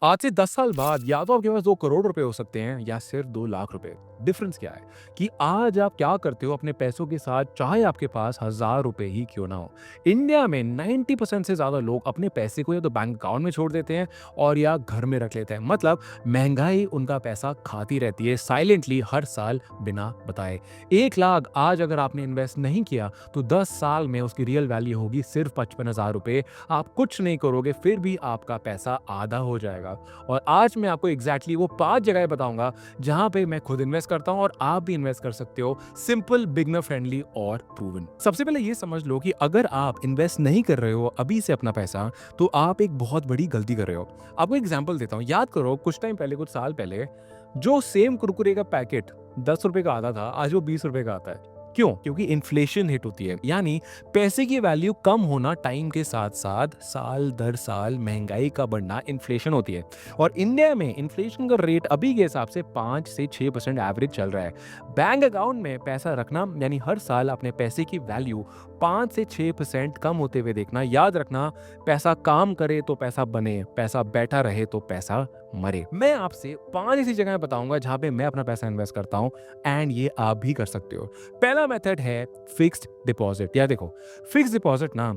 आज से 10 साल बाद या तो आपके पास 2 करोड़ रुपए हो सकते हैं या सिर्फ 2 लाख रुपए। डिफरेंस क्या है कि आज आप क्या करते हो अपने पैसों के साथ, चाहे आपके पास हज़ार रुपए ही क्यों ना हो। इंडिया में 90% से ज़्यादा लोग अपने पैसे को या तो बैंक अकाउंट में छोड़ देते हैं और या घर में रख लेते हैं। मतलब महंगाई उनका पैसा खाती रहती है साइलेंटली हर साल बिना बताए। 1 लाख आज अगर आपने इन्वेस्ट नहीं किया तो 10 साल में उसकी रियल वैल्यू होगी सिर्फ 55,000 रुपए। आप कुछ नहीं करोगे फिर भी आपका पैसा आधा हो जाएगा। और आज मैं आपको एग्जैक्टली वो 5 जगह बताऊंगा जहां पे मैं खुद इन्वेस्ट करता हूं और आप भी इन्वेस्ट कर सकते हो। सिंपल, बिगनर फ्रेंडली और प्रूवन। सबसे पहले ये समझ लो कि अगर आप इन्वेस्ट नहीं कर रहे हो अभी से अपना पैसा, तो आप एक बहुत बड़ी गलती कर रहे हो। आपको एग्जांपल देता हूं। याद करो कुछ टाइम पहले, कुछ साल पहले, जो सेम कुरकुरे का पैकेट 10 रुपए का आता था, आज वो 20 रुपए का आता है। क्यों? क्योंकि इन्फ्लेशन हिट होती है, यानी पैसे की वैल्यू कम होना टाइम के साथ साथ साल दर साल महंगाई का बढ़ना इन्फ्लेशन होती है। और इंडिया में इन्फ्लेशन का रेट अभी के हिसाब से 5 से 6% एवरेज चल रहा है। बैंक अकाउंट में पैसा रखना यानी हर साल अपने पैसे की वैल्यू 5 से 6% कम होते हुए देखना। याद रखना, पैसा काम करे तो पैसा बने, पैसा बैठा रहे तो पैसा मरे। मैं आपसे 5 ऐसी जगह बताऊंगा जहां पे मैं अपना पैसा इन्वेस्ट करता हूं एंड ये आप भी कर सकते हो। पहला मेथड है फिक्स्ड डिपॉजिट। या देखो, फिक्स्ड डिपॉजिट ना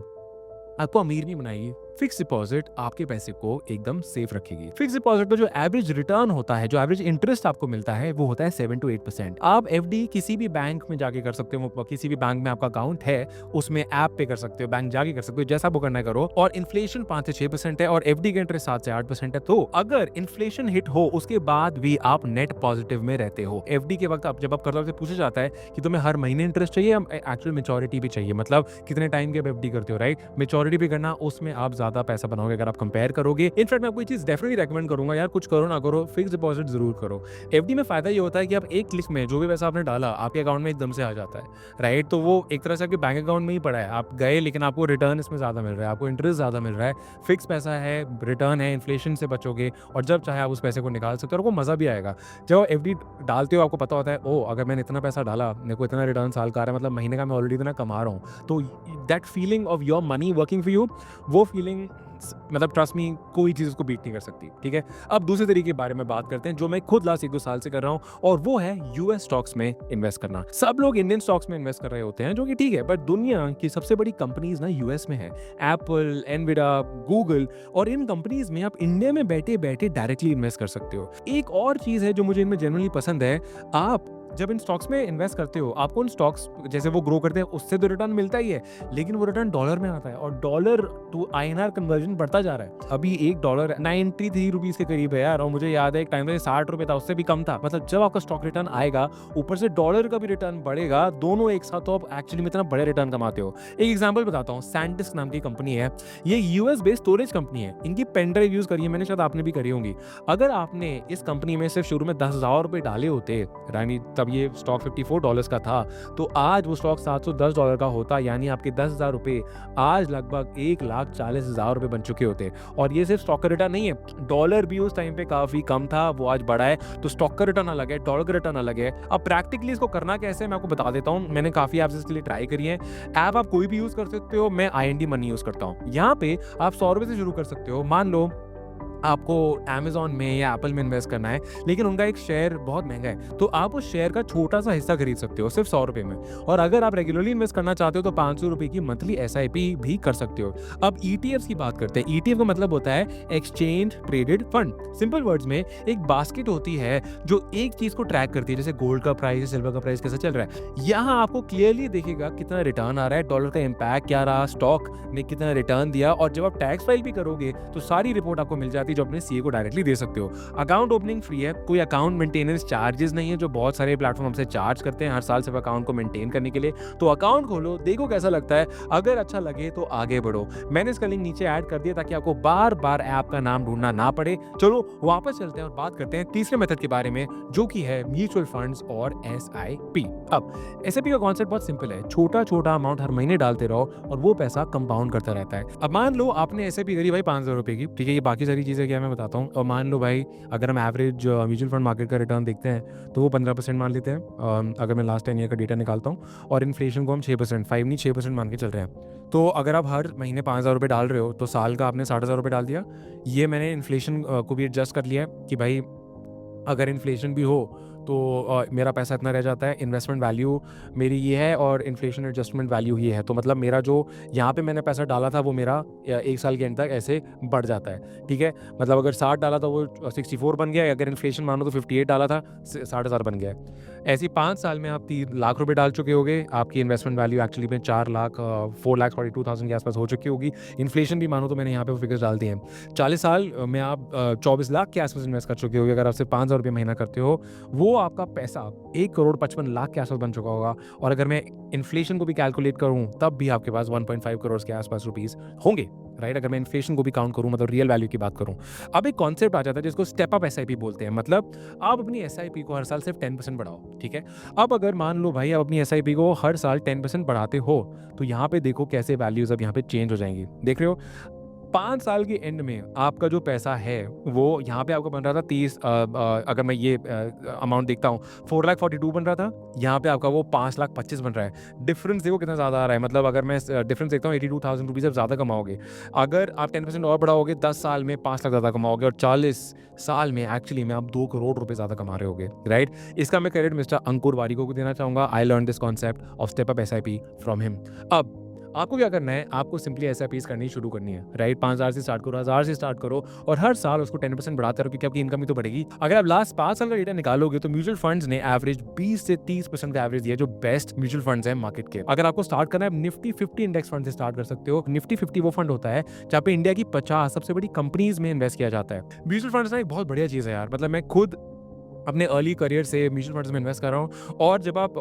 आपको अमीर नहीं बनाएगी। फिक्स डिपॉजिट आपके पैसे को एकदम सेफ रखेगी। फिक्स डिपॉजिट में जो एवरेज रिटर्न होता है, जो एवरेज इंटरेस्ट आपको मिलता है, वो होता है 7 to 8%। आप एफडी किसी भी बैंक में जाके कर सकते हो। किसी भी बैंक में आपका अकाउंट है उसमें ऐप पे कर सकते हो, बैंक जाके कर सकते हो, जैसा वो करना है करो। और इन्फ्लेशन 5 से 6% है और एफडी का इंटरेस्ट 7 से 8% है। तो अगर इन्फ्लेशन हिट हो उसके बाद भी आप नेट पॉजिटिव में रहते हो। एफडी के वक्त आप जब आप करते हो पूछा जाता है कि तुम्हें हर महीने इंटरेस्ट चाहिए या एक्चुअल मेच्योरिटी भी चाहिए, मतलब कितने टाइम के एफडी करते हो, राइट। मेच्योरिटी भी करना, उसमें आप ज्यादा पैसा बनाओगे अगर आप कंपेयर करोगे। इनफैक्ट मैं आपको ये चीज डेफिनेटली रेकमेंड करूंगा, यार कुछ करो ना करो, फिक्स डिपॉजिट जरूर करो। एफडी में फायदा ये होता है कि आप एक क्लिक में जो भी पैसा आपने डाला आपके अकाउंट में एकदम से आ जाता है, राइट। तो वो एक तरह से आपके बैंक अकाउंट में ही पड़ा है, आप गए लेकिन आपको रिटर्न इसमें ज्यादा मिल रहा है, आपको इंटरेस्ट ज्यादा मिल रहा है। फिक्स पैसा है, रिटर्न है, इन्फ्लेशन से बचोगे और जब चाहे आप उस पैसे को निकाल सकते हो और वो मजा भी आएगा। जब एफडी डालते हो आपको पता होता है, ओ अगर मैंने इतना पैसा डाला, मेरे को इतना रिटर्न साल का आ रहा है, मतलब महीने का मैं ऑलरेडी इतना कमा रहा हूँ। तो that feeling of your money working for you, वो फीलिंग मतलब ट्रस्ट मी कोई चीज उसको बीट नहीं कर सकती, ठीक है। अब दूसरे तरीके के बारे में बात करते हैं जो मैं खुद लास्ट 1-2 साल से कर रहा हूं, और वो है यूएस स्टॉक्स में इन्वेस्ट करना। सब लोग इंडियन स्टॉक्स में इन्वेस्ट कर रहे होते हैं, जो कि ठीक है, बट दुनिया की सबसे बड़ी कंपनीज ना यूएस में है। एप्पल, एनविडिया, गूगल, और इन कंपनीज में आप इंडिया में बैठे बैठे डायरेक्टली इन्वेस्ट कर सकते हो। एक और चीज है जो मुझे इनमें जनरली पसंद है, आप जब इन स्टॉक्स में इन्वेस्ट करते हो आपको उन स्टॉक्स जैसे वो ग्रो करते हैं उससे तो रिटर्न मिलता ही है, लेकिन वो रिटर्न डॉलर में आता है और डॉलर टू आईएनआर कन्वर्जन बढ़ता जा रहा है। अभी $1 93 रुपीज के करीब है यार, और मुझे याद है एक टाइम पे 60 रुपए था, उससे भी कम था। मतलब जब आपका स्टॉक रिटर्न आएगा, ऊपर से डॉलर का भी रिटर्न बढ़ेगा, दोनों एक साथ, तो आप एक्चुअली में इतना बड़े रिटर्न कमाते हो। एक एग्जाम्पल बताता हूँ, सैंडिस्क नाम की कंपनी है, ये यूएस बेस्ड स्टोरेज कंपनी है। इनकी पेन ड्राइव यूज करी है मैंने, शायद आपने भी करी होंगी। अगर आपने इस कंपनी में सिर्फ शुरू में 10,000 रुपए डाले होते, यानी तब ये स्टॉक $54 का था, तो आज वो स्टॉक $710 का होता, यानी आपके 10,000 रुपए आज लगभग 1,40,000 रुपए बन चुके होते। और ये सिर्फ स्टॉक का रिटर्न नहीं है, डॉलर भी उस टाइम पे काफी कम था, वो आज बढ़ा है। तो स्टॉक का रिटर्न अलग है, डॉलर का रिटर्न अलग है। अब प्रैक्टिकली इसको करना कैसे है मैं आपको बता देता हूँ। मैंने काफी ऐप्स इसके लिए ट्राई करी है। ऐप आप कोई भी यूज कर सकते हो, मैं IND मनी यूज करता हूँ। यहाँ पे आप 100 रुपए से शुरू कर सकते हो। मान लो आपको Amazon में या एप्पल में इन्वेस्ट करना है, लेकिन उनका एक शेयर बहुत महंगा है, तो आप उस शेयर का छोटा सा हिस्सा खरीद सकते हो सिर्फ 100 रुपए में। और अगर आप रेगुलरली इन्वेस्ट करना चाहते हो तो 500 रुपए की मंथली SIP भी कर सकते हो। अब ETFs की बात करते हैं। ETF का मतलब होता है exchange traded fund. Simple words में एक बास्केट होती है जो एक चीज को ट्रैक करती है, जैसे गोल्ड का प्राइस, सिल्वर का प्राइस कैसा चल रहा है। यहाँ आपको क्लियरली दिखेगा कितना रिटर्न आ रहा है, डॉलर का इम्पैक्ट क्या रहा, स्टॉक ने कितना रिटर्न दिया, और जब आप टैक्स फाइल भी करोगे तो सारी रिपोर्ट आपको मिल जाती है जो अपने CA को डायरेक्टली दे सकते हो। अकाउंट ओपनिंग फ्री है, कोई अकाउंट मेंटेनेंस चार्जेस नहीं है जो बहुत सारे प्लेटफॉर्म हमसे चार्ज करते हैं हर साल सिर्फ अकाउंट को मेंटेन करने के लिए। तो अकाउंट खोलो, देखो कैसा लगता है, अगर अच्छा लगे तो आगे बढ़ो। मैंने इसका लिंक नीचे ऐड कर दिया ताकि आपको बार बार ऐप का नाम ढूंढना ना पड़े। चलो वापस चलते हैं और बात करते हैं तीसरे मेथड के बारे में, जो कि है म्यूचुअल फंड्स और SIP। अब SIP का कॉन्सेप्ट बहुत सिंपल है, छोटा छोटा अमाउंट हर महीने डालते रहो और वो पैसा कंपाउंड करता रहता है। अब मान लो आपने SIP करी भाई 5,000 रुपए की, ठीक है, ये बाकी सारी चीजें चीज़ है क्या मैं बताता हूँ। मान लो भाई, अगर हम एवरेज म्यूचुअल फंड मार्केट का रिटर्न देखते हैं तो वो 15% मान लेते हैं, अगर मैं लास्ट 10 ईयर का डेटा निकालता हूँ, और इन्फ्लेशन को हम 6%, 5 नहीं 6% मान के चल रहे हैं। तो अगर आप हर महीने 5,000 रुपये डाल रहे हो तो साल का आपने 60,000 रुपये डाल दिया। ये मैंने इन्फ्लेशन को भी एडजस्ट कर लिया है कि भाई अगर इन्फ्लेशन भी हो तो मेरा पैसा इतना रह जाता है, इन्वेस्टमेंट वैल्यू मेरी ये है और इन्फ्लेशन एडजस्टमेंट वैल्यू ये है। तो मतलब मेरा जो यहाँ पे मैंने पैसा डाला था वो मेरा 1 साल के एंड तक ऐसे बढ़ जाता है, ठीक है। मतलब अगर 60 डाला था वो 64 बन गया है, अगर इन्फ्लेशन मानो तो 58 डाला था 60,000 बन गया है। ऐसे ही 5 साल में आप 3 लाख रुपए डाल चुके होगे, आपकी इन्वेस्टमेंट वैल्यू एक्चुअली में 4,42,000 के आसपास हो चुकी होगी। इन्फ्लेशन भी मानो तो मैंने यहाँ पे वो फिगर्स डाल दिए हैं। 40 साल में आप 24 लाख के आसपास इन्वेस्ट कर चुके होगे। अगर आप सिर्फ 5,000 रुपये महीना करते हो, वो आपका पैसा 1,55,00,000 के आसपास बन चुका होगा। और अगर मैं इन्फ्लेशन को भी कैलकुलेट करूं तब भी आपके पास 1.5 करोड़ के आसपास रुपीस होंगे, राइट। अगर मैं इन्फ्लेशन को भी काउंट करूं, मतलब रियल वैल्यू की बात करूं। अब एक कॉन्सेप्ट आ जाता है जिसको स्टेप अप एसआईपी बोलते हैं। मतलब आप अपनी एसआईपी को हर साल सिर्फ 10% बढ़ाओ, ठीक है। अब अगर मान लो भाई आप अपनी एसआईपी को हर साल 10% बढ़ाते हो तो यहाँ पे देखो कैसे वैल्यूज अब यहाँ पे चेंज हो जाएंगी। देख रहे हो, 5 साल के एंड में आपका जो पैसा है वो यहाँ पे आपको बन रहा था 30, अगर मैं ये अमाउंट देखता हूँ 4,42,000 बन रहा था, यहाँ पे आपका वो 5,25,000 बन रहा है। डिफरेंस देखो कितना ज़्यादा आ रहा है। मतलब अगर मैं डिफरेंस देखता हूँ 82,000 रुपीज़ आप ज़्यादा कमाओगे। अगर आप 10% और बढ़ाओगे 10 साल में 5 लाख ज़्यादा कमाओगे, और 40 साल में एक्चुअली में आप 2 करोड़ रुपए ज़्यादा कमा रहे होगे, राइट। इसका मैं क्रेडिट मिस्टर अंकुर वारिको को देना चाहूँगा। I learn this concept of step up SIP from him. अब आपको क्या करना है, आपको सिंपली एसआईपीज करनी शुरू करनी है, राइट। 5,000 से स्टार्ट करो, 1,000 से स्टार्ट करो, और हर साल उसको 10% बढ़ाते रहो, क्योंकि आपकी इनकम भी तो बढ़ेगी। अगर आप लास्ट 5 साल का डेटा निकालोगे तो म्यूचुअल फंड्स ने एवरेज 20 से 30% का एवरेज दिया, जो बेस्ट म्यूचुअल फंड्स हैं मार्केट के। अगर आपको स्टार्ट करना है, निफ्टी 50 इंडेक्स फंड से स्टार्ट कर सकते हो। निफ्टी 50 वो फंड होता है जहाँ पे इंडिया की 50 सबसे बड़ी कंपनीज में इन्वेस्ट किया जाता है। म्यूचुअल फंड्स ना एक बहुत बढ़िया चीज़ है यार। मतलब मैं खुद अपने अर्ली करियर से म्यूचुअल फंड्स में इन्वेस्ट कर रहा हूँ, और जब आप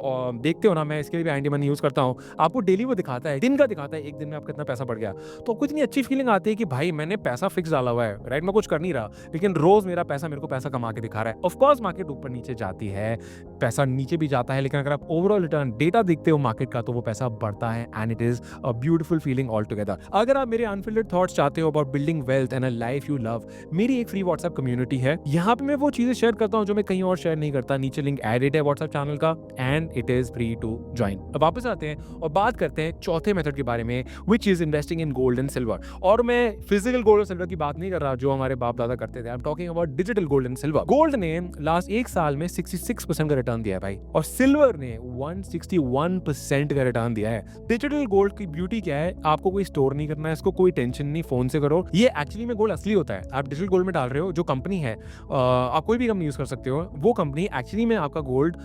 देखते हो ना, मैं इसके लिए भी एंटी मनी यूज़ करता हूँ, आपको डेली वो दिखाता है, दिन का दिखाता है, एक दिन में आपका कितना पैसा बढ़ गया। तो आपको इतनी अच्छी फीलिंग आती है कि भाई मैंने पैसा फिक्स डाला हुआ है, राइट। मैं कुछ कर नहीं रहा, लेकिन रोज़ मेरा पैसा मेरे को पैसा कमा के दिखा रहा है। ऑफकोर्स मार्केट ऊपर नीचे जाती है, पैसा नीचे भी जाता है, लेकिन अगर आप ओवरऑल रिटर्न डेटा देखते हो मार्केट का तो वो पैसा बढ़ता है, and it is a beautiful feeling all together. अगर आप मेरे अनफिल्टर्ड थॉट्स चाहते हो about building wealth and a life you love, मेरी एक फ्री व्हाट्सएप कम्युनिटी है। यहाँ पे मैं वो चीज़ें शेयर करता हूँ जो मैं कहीं और शेयर नहीं करता। नीचे लिंक एडेड है व्हाट्सएप चैनल का, and it is free to join. अब वापस आते हैं और बात करते हैं चौथे मेथड के बारे में, which is investing in gold and silver. और मैं फिजिकल गोल्ड और सिल्वर की बात नहीं कर रहा जो हमारे बाप दादा करते थे। I am talking about digital gold and silver. Gold ने लास्ट 1 साल में 66% का रिटर्न दिया है भाई, और सिल्वर ने 161% का रिटर्न दिया है। डिजिटल गोल्ड की ब्यूटी क्या है, आपको कोई स्टोर नहीं करना है, इसको कोई टेंशन नहीं, फोन से करो। ये एक्चुअली में गोल्ड असली होता है। आप डिजिटल गोल्ड में डाल रहे हो, जो कंपनी है, आप कोई भी कंपनी यूज कर सकते हो, वो कंपनी एक्चुअली में आपका गोल्ड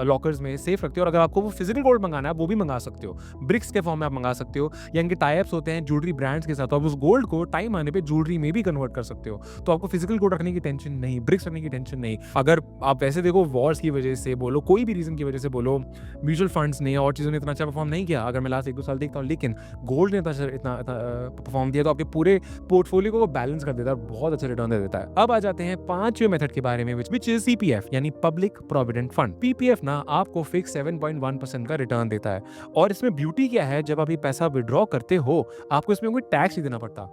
लॉकर्स में सेफ रखते हो। और अगर आपको वो फिजिकल गोल्ड मंगाना है वो भी मंगा सकते हो, ब्रिक्स के फॉर्म में आप मंगा सकते हो, या इनके टाइप्स होते हैं ज्वेलरी ब्रांड्स के साथ, तो आप उस गोल्ड को टाइम आने पे ज्वेलरी में भी कन्वर्ट कर सकते हो। तो आपको फिजिकल गोल्ड रखने की टेंशन नहीं, ब्रिक्स रखने की टेंशन नहीं। अगर आप वैसे देखो, वॉर्स की वजह से बोलो, कोई भी रीजन की वजह से बोलो, म्यूचुअल फंड्स ने और चीज़ों ने इतना अच्छा परफॉर्म नहीं किया अगर मैं लास्ट 1-2 साल देखता हूँ, लेकिन गोल्ड ने इतना परफॉर्म दिया, तो आपके पूरे पोर्टफोलियो को बैलेंस कर देता है, बहुत अच्छा रिटर्न दे देता है। अब आ जाते हैं 5वें मेथड के बारे में, विच इज सीपीएफ, यानी पब्लिक प्रोविडेंट फंड। पीपीएफ ना आपको फिक्स 7.1% का रिटर्न देता है, और इसमें ब्यूटी क्या है, जब आप ये पैसा विड्रॉ करते हो आपको इसमें कोई टैक्स नहीं देना पड़ता।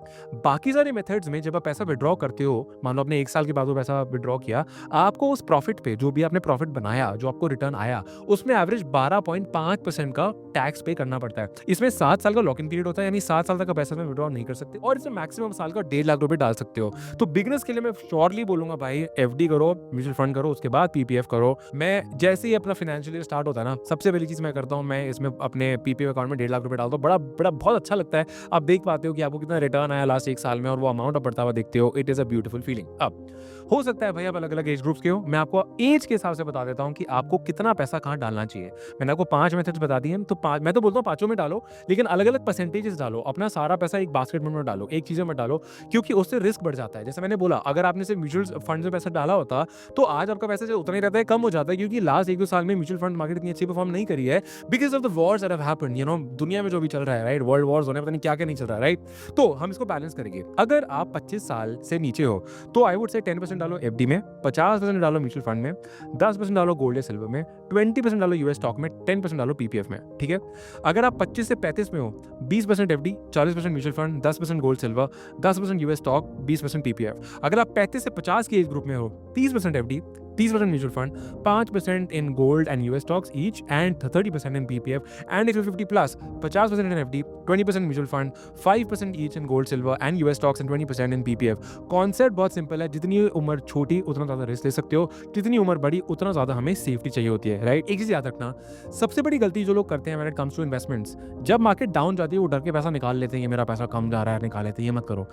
बाकी सारे मेथड्स में जब आप पैसा विड्रॉ करते हो, मान लो आपने 1 साल के बाद वो पैसा विड्रॉ किया, आपको उस प्रॉफिट पे, जो भी आपने प्रॉफिट बनाया, जो आपको रिटर्न आया, उसमें एवरेज 12.5% का टैक्स पे करना पड़ता है। इसमें 7 साल का लॉक इन पीरियड होता है, यानी 7 साल तक का पैसा में विड्रॉ नहीं कर सकते, और इसमें मैक्सिमम साल का 1.5 लाख रुपए डाल सकते हो। तो बिगनर्स के लिए मैं श्योरली बोलूंगा भाई, एफडी करो, म्यूचुअल फंड करो, उसके बाद पीपीएफ करो। मैं जैसे ही अपना फाइनेंशियल ईयर स्टार्ट होता है ना, सबसे पहली चीज मैं करता हूँ, मैं इसमें अपने पीपीएफ अकाउंट में 1.5 लाख रुपए डालता हूँ। बड़ा बड़ा बहुत अच्छा लगता है। आप देख पाते हो कि आपको कितना रिटर्न आया लास्ट 1 साल में, और वो अमाउंट आप बढ़ता हुआ देखते हो। It is a beautiful feeling. अब हो सकता है भाई आप अलग अलग एज ग्रुप्स के हो, मैं आपको एज के हिसाब से बता देता हूँ कि आपको कितना पैसा कहाँ डालना चाहिए। मैंने आपको 5 मेथड्स बता दिए हैं, तो मैं तो बोलता हूँ 5 में डालो, लेकिन अलग अलग परसेंटेजेस डालो। अपना सारा पैसा एक बास्केट में डालो, एक चीज़ में डालो, क्योंकि उससे रिस्क बढ़ जाता है। जैसे मैंने बोला, अगर आपने सिर्फ म्यूचुअल फंड में पैसा डाला होता तो आज आपका पैसा जो उतना ही रहता है, कम हो जाता है, क्योंकि लास्ट 1-2 साल में म्यूचुअल फंड मार्केट इतनी अच्छी परफॉर्म नहीं करी है because of the Wars that have happened, दुनिया में जो भी चल रहा है, राइट? वर्ल्ड वॉर्स हो रहे हैं, पता नहीं क्या-क्या नहीं चल रहा है, राइट? तो हम इसको बैलेंस करेंगे। अगर आप 25 साल से नीचे हो, तो आई वुड से 10% डालो एफडी में, 50% डालो म्यूचुअल फंड में, 10% डालो गोल्ड या सिल्वर में, 20% डालो यूएस स्टॉक में, 10% डालो पीपीएफ में, ठीक है? अगर आप 25 से 35 में हो, 20% FD, 40% mutual fund, 10% gold silver, 10% US stock, 20% PPF. अगर आप 35 से 50 के एज ग्रुप में हो, 30% FD, 30% mutual fund, 5% in gold and US stocks each, and 30% in PPF. And if you're 50 plus, 50% in FD, 20% mutual fund, 5% each in gold, silver and US stocks, and 20% in PPF. Concept बहुत simple है, जितनी उम्र छोटी उतना ज़्यादा risk ले सकते हो, जितनी उम्र बड़ी उतना ज़्यादा हमें सेफ्टी चाहिए होती है, राइट? एक चीज़ याद रखना, सबसे बड़ी गलती जो लोग करते हैं when it comes to investments, जब मार्केट डाउन जाती है वो डर के पैसा निकाल लेते हैं, ये मेरा पैसा कम जा रहा है, निकाल लेते हैं। ये मत करो।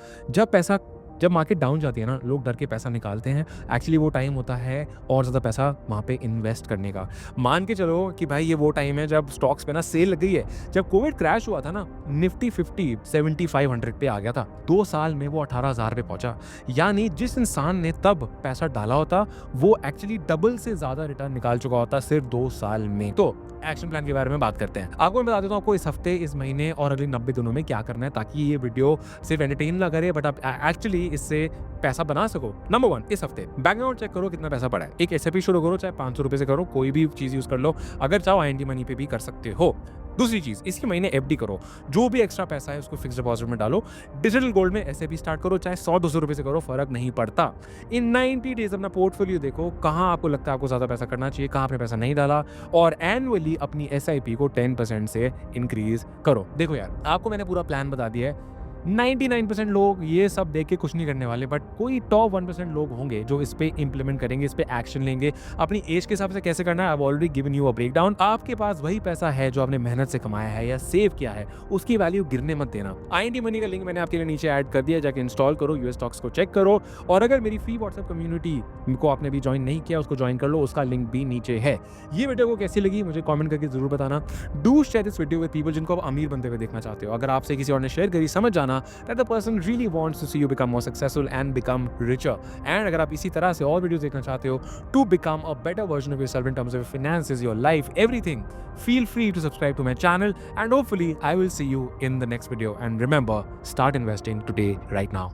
जब मार्केट डाउन जाती है ना, लोग डर के पैसा निकालते हैं। एक्चुअली वो टाइम होता है और ज़्यादा पैसा वहाँ पे इन्वेस्ट करने का। मान के चलो कि भाई ये वो टाइम है जब स्टॉक्स पे ना सेल लग गई है। जब कोविड क्रैश हुआ था ना, निफ्टी 50 7500 पे आ गया था। 2 साल में वो 18,000 पे पहुंचा। यानी जिस इंसान ने तब पैसा डाला होता, वो एक्चुअली डबल से ज़्यादा रिटर्न निकाल चुका होता सिर्फ 2 साल में। तो एक्शन प्लान के बारे में बात करते हैं। आपको मैं बता देता हूँ आपको इस हफ्ते, इस महीने और अगले 90 दिनों में क्या करना है, ताकि ये वीडियो सिर्फ एंटरटेन ना करे बट आप एक्चुअली इससे पैसा बना सको। नंबर 1, इस हफ्ते बैंक अकाउंट चेक करो कितना पैसा पड़ा है। एक एसआईपी शुरू करो, चाहे 500 रुपए से करो, कोई भी चीज यूज कर लो। अगर चाहो आईएनडी मनी पे भी कर सकते हो। दूसरी चीज, इसी महीने एफडी करो, जो भी एक्स्ट्रा पैसा है उसको फिक्स डिपॉजिट में डालो। डिजिटल गोल्ड में एसआईपी स्टार्ट करो, चाहे 100-200 रुपए से करो, फर्क नहीं पड़ता। इन 90 डेज अपना पोर्टफोलियो देखो, कहाँ आपको लगता है आपको ज्यादा पैसा करना चाहिए, कहाँ आपने पैसा नहीं डाला, और एनुअली अपनी एसआईपी को 10% से इंक्रीज करो। देखो यार, आपको मैंने पूरा प्लान बता दिया है। 99% लोग ये सब देख के कुछ नहीं करने वाले, बट कोई टॉप 1% लोग होंगे जो इस पे इंप्लीमेंट करेंगे, इस पे एक्शन लेंगे। अपनी एज के हिसाब से कैसे करना है, I have already given you a breakdown. आपके पास वही पैसा है जो आपने मेहनत से कमाया है या सेव किया है, उसकी वैल्यू गिरने मत देना। आईएनडी मनी का लिंक मैंने आपके लिए नीचे ऐड कर दिया, जाके इंस्टॉल करो, यूएस स्टॉक्स को चेक करो। और अगर मेरी फ्री व्हाट्सएप कम्युनिटी को आपने भी ज्वाइन नहीं किया, उसको ज्वाइन कर लो, उसका लिंक भी नीचे है। ये वीडियो को कैसी लगी मुझे कमेंट करके जरूर बताना। Do share this video with people जिनको आप अमीर बनते हुए देखना चाहते हो। अगर आपसे किसी और ने शेयर करी, समझ जाना that the person really wants to see you become more successful and become richer. And अगर आप इसी तरह से और वीडियोस देखना चाहते हो to become a better version of yourself in terms of your finances, your life, everything, feel free to subscribe to my channel, and hopefully I will see you in the next video. And remember, start investing today, right now.